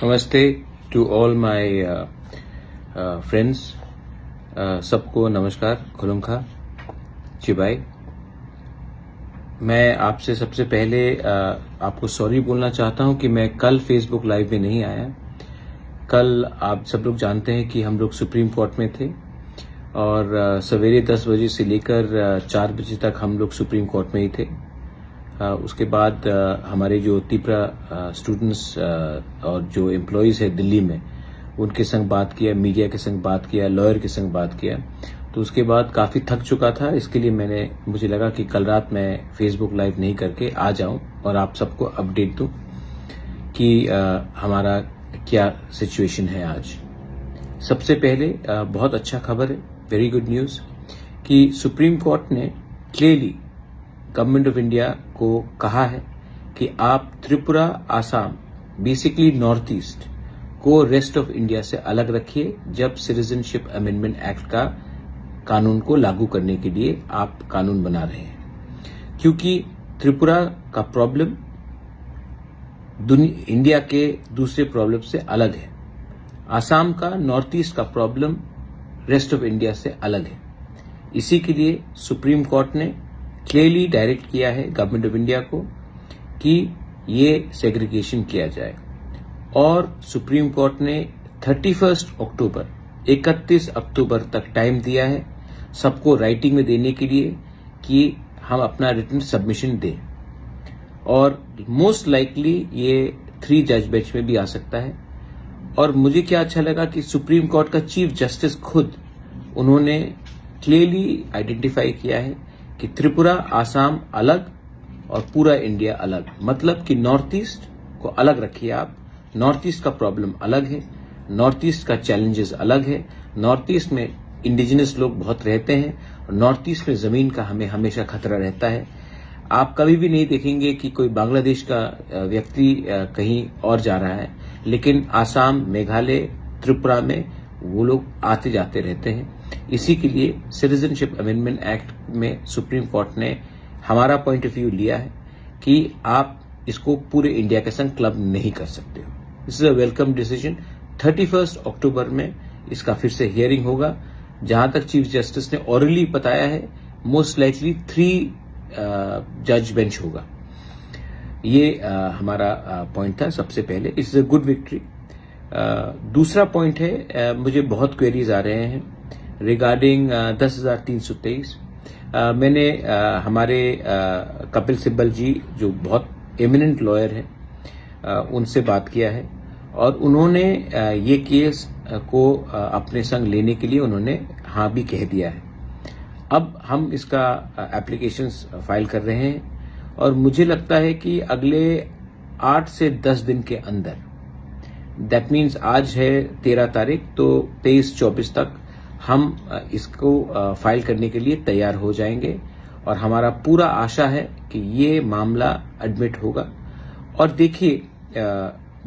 नमस्ते to all my friends. सबको नमस्कार, खुलुम खा, चिबाई। मैं आपसे सबसे पहले आपको सॉरी बोलना चाहता हूं कि मैं कल फेसबुक लाइव में नहीं आया। कल आप सब लोग जानते हैं कि हम लोग सुप्रीम कोर्ट में थे और सवेरे 10 बजे से लेकर 4 बजे तक हम लोग सुप्रीम कोर्ट में ही थे। उसके बाद हमारे जो त्रिपुरा स्टूडेंट्स और जो एम्प्लॉयज है दिल्ली में, उनके संग बात किया, मीडिया के संग बात किया, लॉयर के संग बात किया। तो उसके बाद काफी थक चुका था, इसके लिए मुझे लगा कि कल रात मैं फेसबुक लाइव नहीं करके आ जाऊं और आप सबको अपडेट दूं कि हमारा क्या सिचुएशन है आज। सबसे पहले बहुत अच्छा खबर है, वेरी गुड न्यूज, कि सुप्रीम कोर्ट ने क्लियरली गवर्नमेंट ऑफ इंडिया को कहा है कि आप Tripura, Assam, basically north east को रेस्ट ऑफ इंडिया से अलग रखिए जब सिटीजनशिप अमेंडमेंट एक्ट का कानून को लागू करने के लिए आप कानून बना रहे हैं। क्योंकि त्रिपुरा का प्रॉब्लम इंडिया के दूसरे प्रॉब्लम से अलग है, आसाम का नॉर्थ ईस्ट का प्रॉब्लम रेस्ट ऑफ इंडिया से अलग है। इसी के लिए सुप्रीम कोर्ट ने क्लियरली डायरेक्ट किया है गवर्नमेंट ऑफ इंडिया को कि ये सेग्रीगेशन किया जाए। और सुप्रीम कोर्ट ने 31 अक्टूबर तक टाइम दिया है सबको राइटिंग में देने के लिए कि हम अपना रिटन सबमिशन दें। और मोस्ट लाइकली ये 3 जज बेंच में भी आ सकता है। और मुझे क्या अच्छा लगा कि सुप्रीम कोर्ट का चीफ जस्टिस खुद उन्होंने क्लियरली आइडेंटिफाई किया है कि त्रिपुरा, आसाम अलग और पूरा इंडिया अलग। मतलब कि नॉर्थ ईस्ट को अलग रखिए आप। नॉर्थ ईस्ट का प्रॉब्लम अलग है, नॉर्थ ईस्ट का चैलेंजेस अलग है। नॉर्थ ईस्ट में इंडिजिनस लोग बहुत रहते हैं और नॉर्थ ईस्ट में जमीन का हमें हमेशा खतरा रहता है। आप कभी भी नहीं देखेंगे कि कोई बांग्लादेश का व्यक्ति कहीं और जा रहा है, लेकिन आसाम, मेघालय, त्रिपुरा में वो लोग आते जाते रहते हैं। इसी के लिए सिटीजनशिप अमेंडमेंट एक्ट में सुप्रीम कोर्ट ने हमारा पॉइंट ऑफ व्यू लिया है कि आप इसको पूरे इंडिया के संग क्लब नहीं कर सकते हो। This is a welcome decision. 31 अक्टूबर में इसका फिर से हियरिंग होगा। जहां तक चीफ जस्टिस ने ऑरली बताया है, मोस्ट लाइकली 3 जज बेंच होगा। ये हमारा पॉइंट था सबसे पहले। It's a good victory. दूसरा पॉइंट है, मुझे बहुत क्वेरीज आ रहे हैं रिगार्डिंग 10,323। मैंने हमारे कपिल सिब्बल जी जो बहुत एमिनेंट लॉयर हैं उनसे बात किया है और उन्होंने ये केस को अपने संग लेने के लिए उन्होंने हाँ भी कह दिया है। अब हम इसका एप्लीकेशंस फाइल कर रहे हैं और मुझे लगता है कि अगले 8 से 10 दिन के अंदर, दैट मीन्स आज है 13 तारीख, तो 23-24 तक हम इसको फाइल करने के लिए तैयार हो जाएंगे। और हमारा पूरा आशा है कि ये मामला एडमिट होगा। और देखिए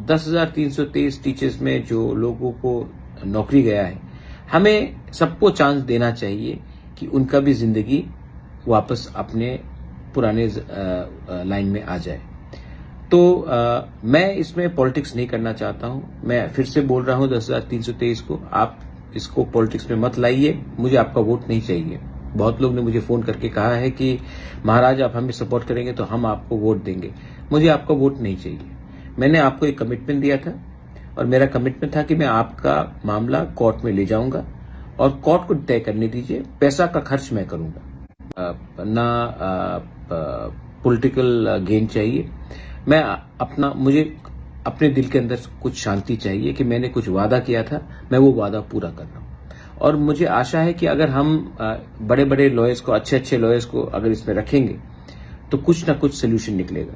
10,323 टीचर्स में जो लोगों को नौकरी गया है, हमें सबको चांस देना चाहिए कि उनका भी जिंदगी वापस अपने पुराने लाइन में आ जाए। तो मैं इसमें पॉलिटिक्स नहीं करना चाहता हूं। मैं फिर से बोल रहा हूं 10,323 को आप इसको पॉलिटिक्स में मत लाइए। मुझे आपका वोट नहीं चाहिए। बहुत लोग ने मुझे फोन करके कहा है कि महाराज आप हमें सपोर्ट करेंगे तो हम आपको वोट देंगे। मुझे आपका वोट नहीं चाहिए। मैंने आपको एक कमिटमेंट दिया था और मेरा कमिटमेंट था कि मैं आपका मामला कोर्ट में ले जाऊंगा और कोर्ट को तय करने दीजिए। पैसा का खर्च मैं करूंगा, ना पॉलिटिकल गेन चाहिए। मुझे अपने दिल के अंदर कुछ शांति चाहिए कि मैंने कुछ वादा किया था, मैं वो वादा पूरा कर रहा हूं। और मुझे आशा है कि अगर हम बड़े बड़े लॉयर्स को, अच्छे लॉयर्स को अगर इसमें रखेंगे तो कुछ ना कुछ सोल्यूशन निकलेगा।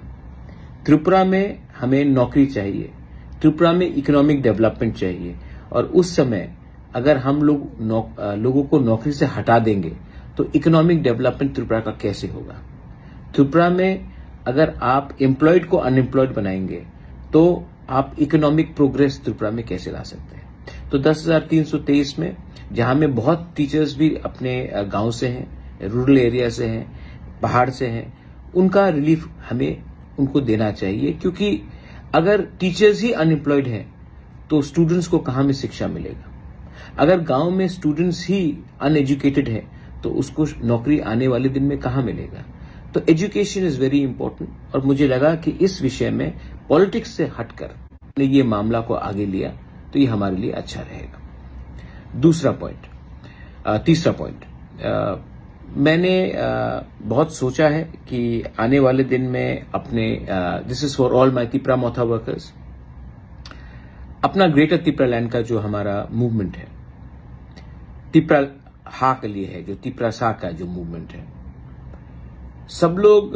त्रिपुरा में हमें नौकरी चाहिए, त्रिपुरा में इकोनॉमिक डेवलपमेंट चाहिए। और उस समय अगर हम लोगों को नौकरी से हटा देंगे तो इकोनॉमिक डेवलपमेंट त्रिपुरा का कैसे होगा। त्रिपुरा में अगर आप एम्प्लॉयड को अनएम्प्लॉयड बनाएंगे तो आप इकोनॉमिक प्रोग्रेस त्रिपुरा में कैसे ला सकते हैं। तो 10,323 में जहां में बहुत टीचर्स भी अपने गांव से हैं, रूरल एरिया से हैं, पहाड़ से हैं, उनका रिलीफ हमें उनको देना चाहिए। क्योंकि अगर टीचर्स ही अनएम्प्लॉयड हैं तो स्टूडेंट्स को कहां में शिक्षा मिलेगा? अगर गांव में स्टूडेंट्स ही अनएजुकेटेड है तो उसको नौकरी आने वाले दिन में कहां मिलेगा? तो एजुकेशन इज वेरी इंपॉर्टेंट और मुझे लगा कि इस विषय में पॉलिटिक्स से हटकर ये मामला को आगे लिया तो ये हमारे लिए अच्छा रहेगा। तीसरा पॉइंट, मैंने बहुत सोचा है कि आने वाले दिन में अपने this is for all my Tipra Motha workers, अपना ग्रेटर तिपरा लैंड का जो हमारा मूवमेंट है, तिपरा हा के लिए है, जो तिपरा सा का जो मूवमेंट है, सब लोग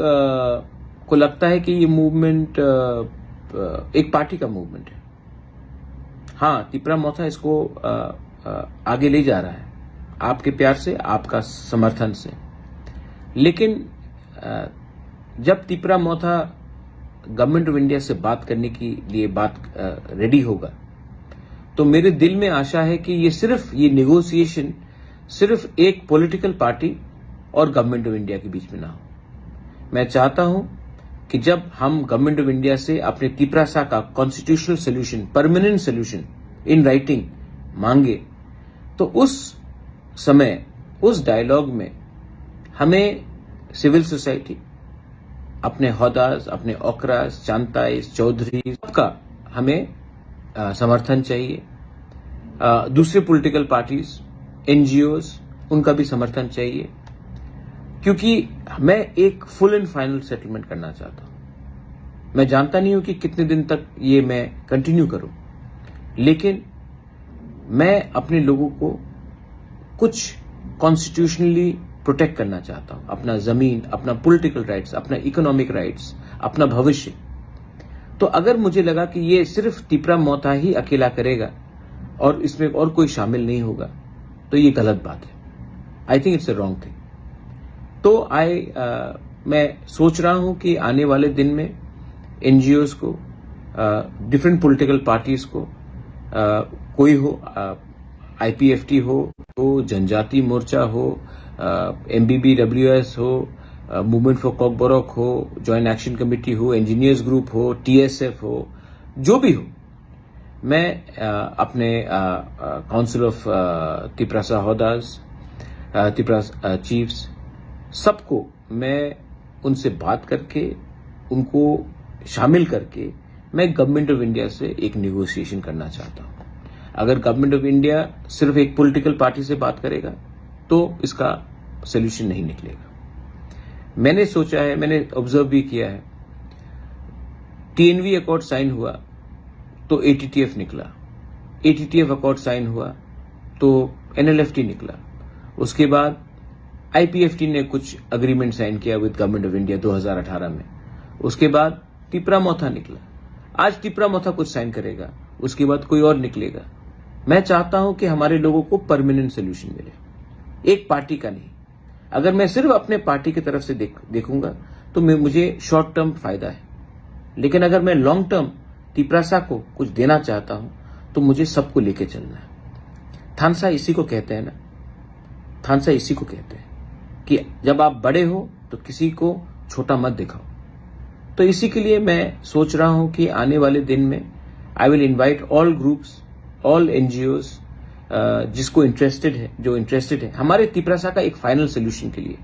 को लगता है कि ये मूवमेंट एक पार्टी का मूवमेंट है। हाँ, तिपरा मोथा इसको आगे ले जा रहा है आपके प्यार से, आपका समर्थन से, लेकिन जब तिपरा मोथा गवर्नमेंट ऑफ इंडिया से बात करने के लिए रेडी होगा तो मेरे दिल में आशा है कि ये नेगोशिएशन सिर्फ एक पॉलिटिकल पार्टी और गवर्नमेंट ऑफ इंडिया के बीच में ना हो। मैं चाहता हूं कि जब हम गवर्नमेंट ऑफ इंडिया से अपने तिपरासा का constitutional solution, permanent solution in writing मांगे तो उस समय, उस डायलॉग में हमें सिविल सोसाइटी, अपने हौदास, अपने ओकरास, चांताइस, चौधरी, सबका हमें समर्थन चाहिए। दूसरे पॉलिटिकल पार्टीज, एनजीओज, उनका भी समर्थन चाहिए, क्योंकि मैं एक फुल एंड फाइनल सेटलमेंट करना चाहता हूं। मैं जानता नहीं हूं कि कितने दिन तक ये मैं कंटिन्यू करूं, लेकिन मैं अपने लोगों को कुछ कॉन्स्टिट्यूशनली प्रोटेक्ट करना चाहता हूं, अपना जमीन, अपना पॉलिटिकल राइट्स, अपना इकोनॉमिक राइट्स, अपना भविष्य। तो अगर मुझे लगा कि ये सिर्फ तिपरा मोथा ही अकेला करेगा और इसमें और कोई शामिल नहीं होगा तो ये गलत बात है। I think it's a wrong thing. तो मैं सोच रहा हूं कि आने वाले दिन में एनजीओज को, डिफरेंट पॉलिटिकल पार्टीज को, कोई हो, आईपीएफटी हो, जनजाति मोर्चा हो, एमबीबीडब्ल्यूएस हो, मूवमेंट फॉर कॉकबोरोक हो, जॉइंट एक्शन कमेटी हो, इंजीनियर्स ग्रुप हो, टीएसएफ हो, जो भी हो, मैं अपने council of Tiprasa Hodas, Tipra chiefs, सबको मैं उनसे बात करके, उनको शामिल करके मैं गवर्नमेंट ऑफ इंडिया से एक नेगोशिएशन करना चाहता हूं। अगर गवर्नमेंट ऑफ इंडिया सिर्फ एक पॉलिटिकल पार्टी से बात करेगा तो इसका सोल्यूशन नहीं निकलेगा। मैंने सोचा है, मैंने ऑब्जर्व भी किया है, टीएनवी अकॉर्ड साइन हुआ तो एटीटीएफ निकला, एटीटीएफ अकॉर्ड साइन हुआ तो एनएलएफटी निकला, उसके बाद आईपीएफटी ने कुछ अग्रीमेंट साइन किया विद गवर्नमेंट ऑफ इंडिया 2018 में, उसके बाद तिपरा मोथा निकला, आज तिपरा मोथा कुछ साइन करेगा, उसके बाद कोई और निकलेगा। मैं चाहता हूं कि हमारे लोगों को परमानेंट सोल्यूशन मिले, एक पार्टी का नहीं। अगर मैं सिर्फ अपने पार्टी की तरफ से देखूंगा तो मुझे शॉर्ट टर्म फायदा है, लेकिन अगर मैं लॉन्ग टर्म तिपरासा को कुछ देना चाहता हूं तो मुझे सबको लेके चलना है। थानसा इसी को कहते हैं ना, थानसा इसी को कहते हैं कि जब आप बड़े हो तो किसी को छोटा मत दिखाओ। तो इसी के लिए मैं सोच रहा हूं कि आने वाले दिन में I will invite all groups, all NGOs, जिसको इंटरेस्टेड है, जो इंटरेस्टेड है हमारे तिपरासा का एक फाइनल सोल्यूशन के लिए।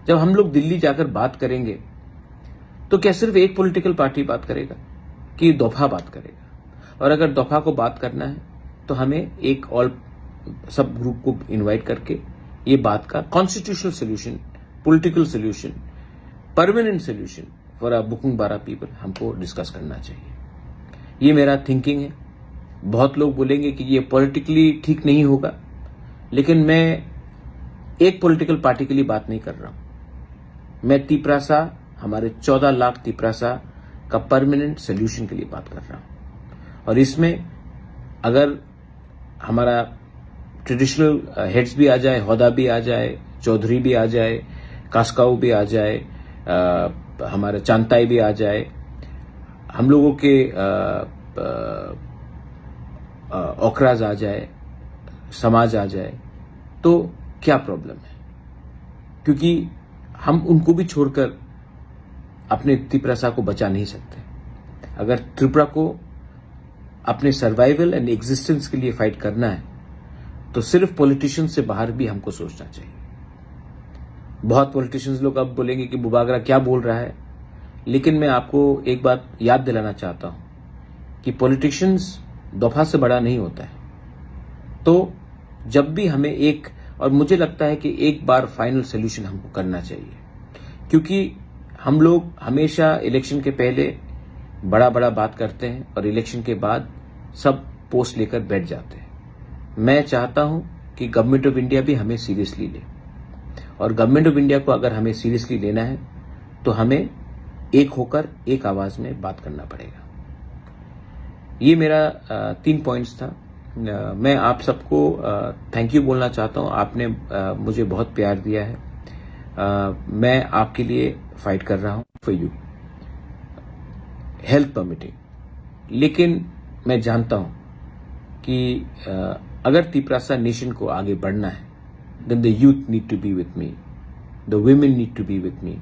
जब हम लोग दिल्ली जाकर बात करेंगे तो क्या सिर्फ एक पॉलिटिकल पार्टी बात करेगा कि दफा बात करेगा? और अगर दफा को बात करना है तो हमें एक ऑल सब ग्रुप को इनवाइट करके ये बात का constitutional solution, political solution, permanent solution for a booking बारा पीपल हमको डिस्कस करना चाहिए। ये मेरा थिंकिंग है। बहुत लोग बोलेंगे कि ये पॉलिटिकली ठीक नहीं होगा, लेकिन मैं एक पॉलिटिकल पार्टी के लिए बात नहीं कर रहा हूं। मैं तिपरासा, हमारे 14 लाख तिपरासा का परमानेंट सोल्यूशन के लिए बात कर रहा हूं। और इसमें अगर हमारा ट्रेडिशनल हेड्स भी आ जाए, हौदा भी आ जाए, चौधरी भी आ जाए, कास्काऊ भी आ जाए, हमारे चांताई भी आ जाए, हम लोगों के ओकराज आ जाए, समाज आ जाए, तो क्या प्रॉब्लम है? क्योंकि हम उनको भी छोड़कर अपने तिपरासा को बचा नहीं सकते। अगर त्रिपुरा को अपने सर्वाइवल एंड एग्जिस्टेंस के लिए फाइट करना है तो सिर्फ पॉलिटिशियंस से बाहर भी हमको सोचना चाहिए। बहुत पॉलिटिशियंस लोग अब बोलेंगे कि बुबागरा क्या बोल रहा है, लेकिन मैं आपको एक बात याद दिलाना चाहता हूं कि पॉलिटिशियंस दफा से बड़ा नहीं होता है। तो जब भी हमें और मुझे लगता है कि एक बार फाइनल सोल्यूशन हमको करना चाहिए, क्योंकि हम लोग हमेशा इलेक्शन के पहले बड़ा बड़ा बात करते हैं और इलेक्शन के बाद सब पोस्ट लेकर बैठ जाते हैं। मैं चाहता हूं कि गवर्नमेंट ऑफ इंडिया भी हमें सीरियसली ले, और गवर्नमेंट ऑफ इंडिया को अगर हमें सीरियसली लेना है तो हमें एक होकर एक आवाज में बात करना पड़ेगा। ये मेरा 3 पॉइंट्स था। मैं आप सबको थैंक यू बोलना चाहता हूं। आपने मुझे बहुत प्यार दिया है। मैं आपके लिए फाइट कर रहा हूं फॉर यू, हेल्थ परमिटिंग। लेकिन मैं जानता हूं कि अगर तिपरासा नेशन को आगे बढ़ना है, then the youth need to be with me, the women need to be with me,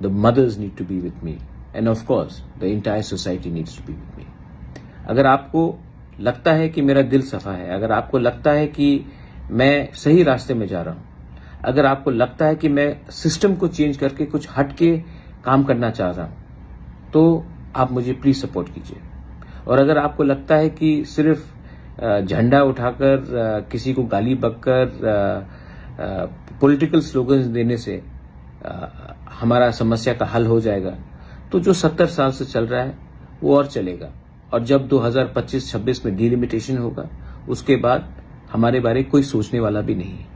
the mothers need to be with me, and of course the entire society needs to be with me. अगर आपको लगता है कि मेरा दिल सफा है, अगर आपको लगता है कि मैं सही रास्ते में जा रहा हूं, अगर आपको लगता है कि मैं सिस्टम को चेंज करके कुछ हट के काम करना चाह रहा हूं, तो आप मुझे प्लीज सपोर्ट कीजिए। और अगर आपको लगता है कि सिर्फ झंडा उठाकर किसी को गाली बककर पॉलिटिकल स्लोगन्स देने से हमारा समस्या का हल हो जाएगा, तो जो 70 साल से चल रहा है वो और चलेगा। और जब 2025-26 में डिलिमिटेशन होगा, उसके बाद हमारे बारे कोई सोचने वाला भी नहीं है।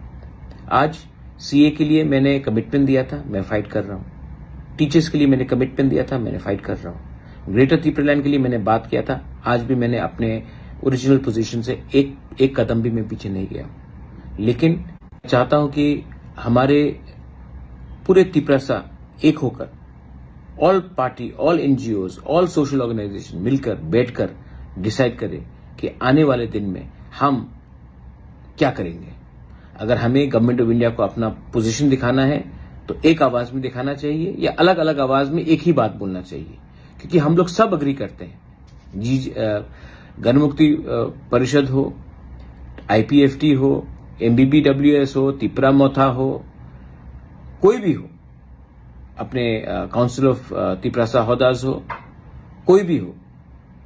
आज सीए के लिए मैंने कमिटमेंट दिया था, मैं फाइट कर रहा हूं। टीचर्स के लिए मैंने कमिटमेंट दिया था, मैंने फाइट कर रहा हूं। ग्रेटर त्रिपुरालैंड के लिए मैंने बात किया था, आज भी मैंने अपने ओरिजिनल पोजीशन से एक कदम भी मैं पीछे नहीं गया। लेकिन चाहता हूं कि हमारे पूरे तिपरासा एक होकर, all party, all NGOs, all social organisation मिलकर बैठकर डिसाइड करें कि आने वाले दिन में हम क्या करेंगे। अगर हमें गवर्नमेंट ऑफ इंडिया को अपना पोजीशन दिखाना है तो एक आवाज में दिखाना चाहिए, या अलग अलग आवाज में एक ही बात बोलना चाहिए, क्योंकि हम लोग सब अग्री करते हैं। गणमुक्ति परिषद हो, आईपीएफटी हो, एमबीबीडब्ल्यूएस हो, तिपरा मोथा हो, कोई भी हो, अपने काउंसिल ऑफ तिपरासा हौदास हो, कोई भी हो,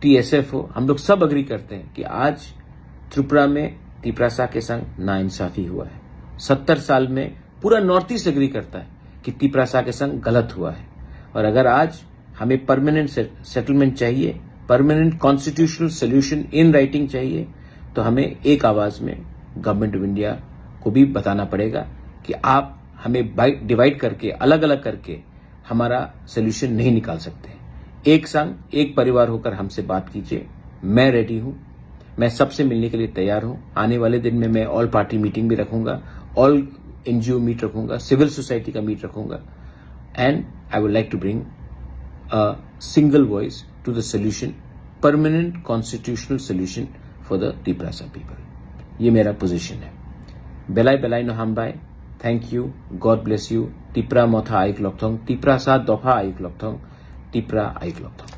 टीएसएफ हो, हम लोग सब अग्री करते हैं कि आज त्रिपुरा में तिपरासा के संग नाइंसाफी हुआ है। 70 साल में पूरा नॉर्थ ईस्ट अग्री करता है कि तिपरासा के संग गलत हुआ है। और अगर आज हमें परमानेंट सेटलमेंट चाहिए, permanent constitutional solution in writing चाहिए, तो हमें एक आवाज में गवर्नमेंट ऑफ इंडिया को भी बताना पड़ेगा कि आप हमें डिवाइड करके, अलग अलग करके हमारा सोल्यूशन नहीं निकाल सकते। एक संग, एक परिवार होकर हमसे बात कीजिए। मैं रेडी हूं, मैं सबसे मिलने के लिए तैयार हूं। आने वाले दिन में मैं ऑल पार्टी मीटिंग भी रखूंगा, ऑल एनजीओ मीट रखूंगा, सिविल सोसाइटी का मीट रखूंगा, and I would like to bring a single voice to the solution, permanent constitutional solution for the Tiprasa people. ये मेरा पोजीशन है। बेलाई बेलाई नो हम बाय, thank you, God bless you. Tipra Motha आइक लॉकथोंग, तिपरासा दफा आइक लॉकथोंग, तिपरा आइक लॉकथोंग।